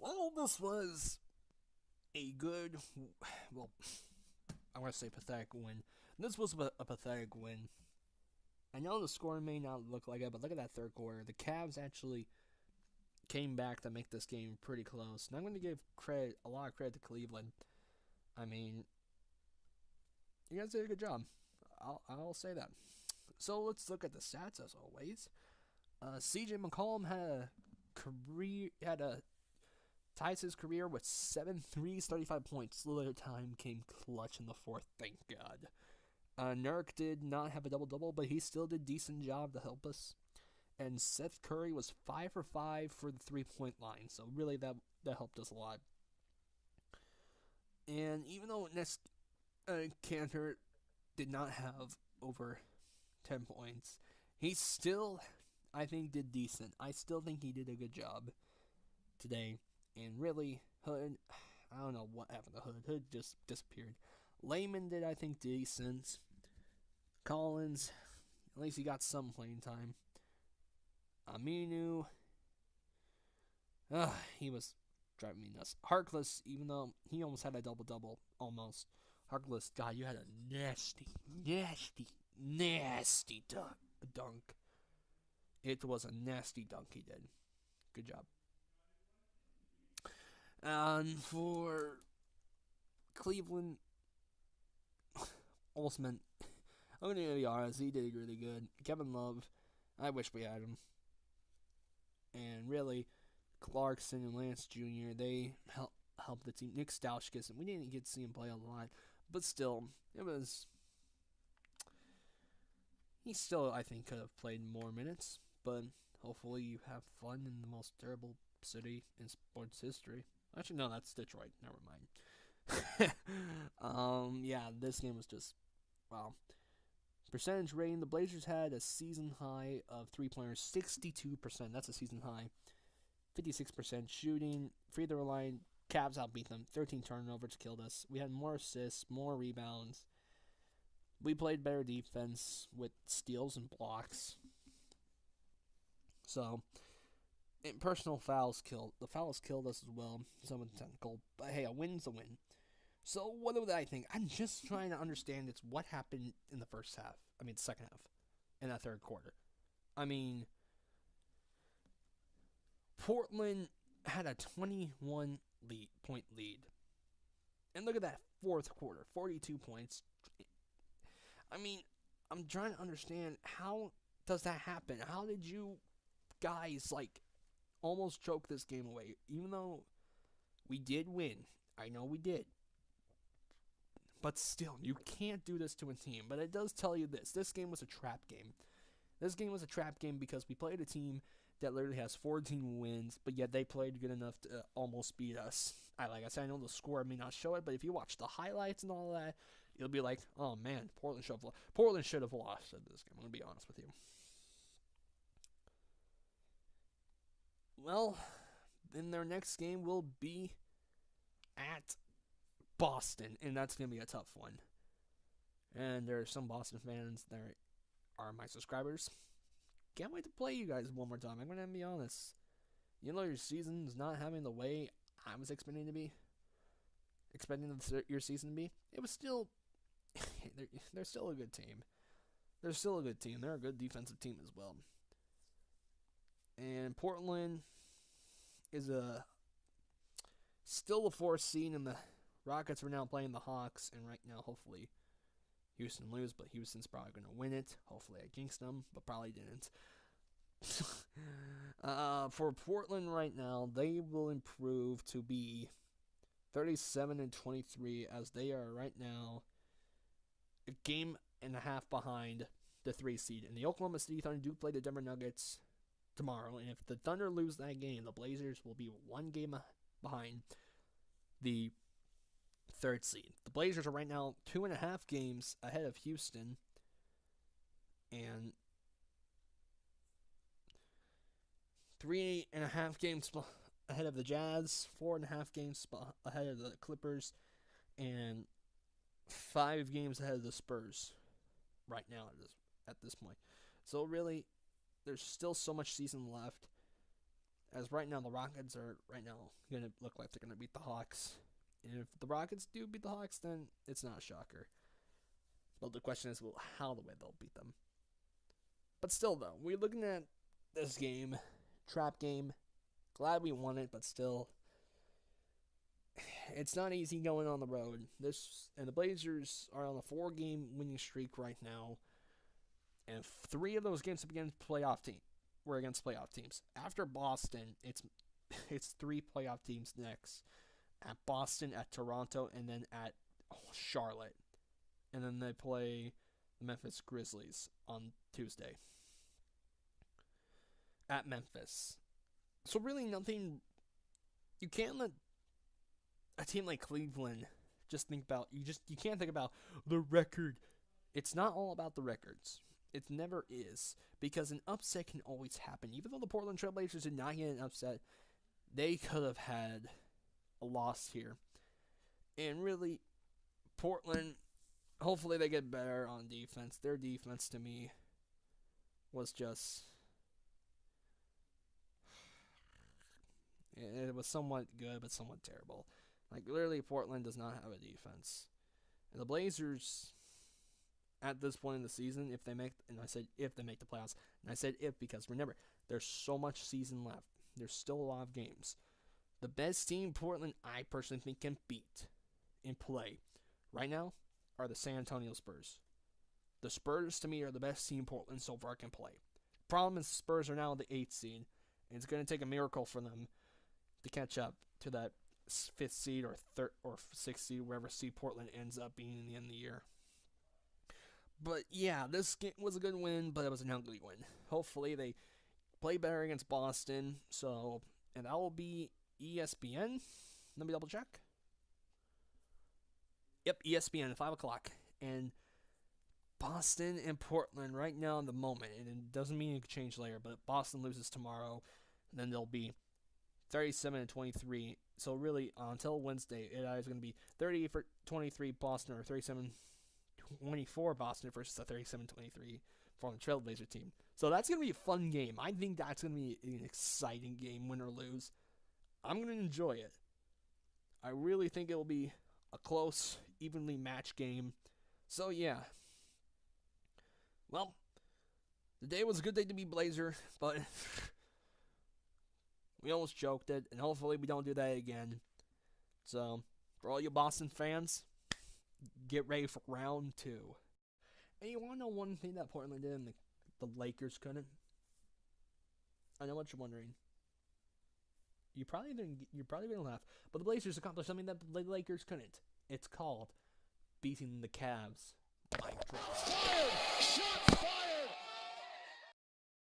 Well, this was a good, well, I want to say pathetic win. This was a pathetic win. I know the score may not look like it, but look at that third quarter. The Cavs actually came back to make this game pretty close. And I'm going to give a lot of credit to Cleveland. I mean, you guys did a good job. I'll say that. So let's look at the stats as always. CJ McCollum had a ties his career with 7 threes, 35 points. Little time came clutch in the fourth, thank God. Nurk did not have a double-double, but he still did a decent job to help us. And Seth Curry was 5 for 5 for the three-point line, so really that helped us a lot. And even though Cantor did not have over 10 points, he still, I think, did decent. I still think he did a good job today. And really, Hood, I don't know what happened to Hood. Hood just disappeared. Layman did, I think, decent. Collins, at least he got some playing time. Aminu, he was driving me nuts. Harkless, even though he almost had a double-double, almost. Harkless, God, you had a nasty dunk. It was a nasty dunk he did. Good job. And for Cleveland, Olsman, I'm going to be honest, he did really good. Kevin Love, I wish we had him. And really, Clarkson and Lance Jr., they helped the team. Nick Stauskas, and we didn't get to see him play a lot. But still, he still, I think, could have played more minutes. But hopefully you have fun in the most terrible city in sports history. Actually, no, that's Detroit. Never mind. Yeah, this game was just, wow. Percentage rating, the Blazers had a season high of three-pointers, 62%. That's a season high. 56% shooting. Free throw line, Cavs outbeat them. 13 turnovers killed us. We had more assists, more rebounds. We played better defense with steals and blocks. So, and personal fouls killed. The fouls killed us as well. Some of the technical. But hey, a win's a win. So what do I think? I'm just trying to understand it's what happened in the second half, in that third quarter. I mean, Portland had a 21-point lead. And look at that fourth quarter, 42 points. I mean, I'm trying to understand, how does that happen? How did you guys, almost choke this game away? Even though we did win. I know we did. But still, you can't do this to a team. But it does tell you this. This game was a trap game. This game was a trap game because we played a team that literally has 14 wins, but yet they played good enough to almost beat us. Like I said, I know the score may not show it, but if you watch the highlights and all that, you'll be like, oh man, Portland should have lost at this game. I'm going to be honest with you. Well, then their next game will be at Boston, and that's going to be a tough one. And there are some Boston fans that are my subscribers. Can't wait to play you guys one more time. I'm going to be honest. You know, your season's not having the way I was expecting your season to be. It was still, they're still a good team. They're still a good team. They're a good defensive team as well. And Portland is still the fourth seed, and the Rockets are now playing the Hawks, and right now, hopefully, Houston lose, but Houston's probably going to win it. Hopefully I jinxed them, but probably didn't. For Portland right now, they will improve to be 37-23, as they are right now a game and a half behind the 3 seed. And the Oklahoma City Thunder do play the Denver Nuggets tomorrow, and if the Thunder lose that game, the Blazers will be 1 game behind the 3rd seed. The Blazers are right now 2.5 games ahead of Houston, and 3.5 games ahead of the Jazz, 4.5 games ahead of the Clippers, and 5 games ahead of the Spurs right now at this point. So really, there's still so much season left. as right now the Rockets are going to look like they're going to beat the Hawks. And if the Rockets do beat the Hawks, then it's not a shocker. But the question is, well, how the way they'll beat them. But still, though, we're looking at this game, trap game. Glad we won it, but still, it's not easy going on the road. And the Blazers are on a 4-game winning streak right now, and 3 of those games were against playoff teams. After Boston, it's 3 playoff teams next. At Boston, at Toronto, and then at Charlotte. And then they play the Memphis Grizzlies on Tuesday at Memphis. So really nothing. You can't let a team like Cleveland just think about. You can't think about the record. It's not all about the records. It never is, because an upset can always happen. Even though the Portland Trail Blazers did not get an upset, they could have had a loss here. And really, Portland, hopefully they get better on defense. Their defense, to me, was just... It was somewhat good, but somewhat terrible. Like, literally, Portland does not have a defense. And the Blazers, at this point in the season, if they make the playoffs, and I said if because, remember, there's so much season left. There's still a lot of games. The best team Portland, I personally think, can beat in play right now are the San Antonio Spurs. The Spurs, to me, are the best team Portland so far can play. Problem is the Spurs are now the 8th seed, and it's going to take a miracle for them to catch up to that 5th seed or 6th seed, wherever seed Portland ends up being in the end of the year. But yeah, this game was a good win, but it was an ugly win. Hopefully they play better against Boston, and that will be ESPN. Let me double check. Yep, ESPN, 5 o'clock. And Boston and Portland right now in the moment, and it doesn't mean it could change later, but Boston loses tomorrow, and then they'll be 37-23. So really, until Wednesday, it is going to be 30-23 Boston, or 37-24 Boston versus a 37-23 for the Trailblazer team. So that's going to be a fun game. I think that's going to be an exciting game, win or lose. I'm going to enjoy it. I really think it will be a close, evenly matched game. So, yeah. Well, the day was a good day to be Blazer, but we almost choked it, and hopefully we don't do that again. So, for all you Boston fans, get ready for round 2. And you want to know one thing that Portland did and the Lakers couldn't? I know what you're wondering. You're probably going to laugh. But the Blazers accomplished something that the Lakers couldn't. It's called beating the Cavs. Mic drop.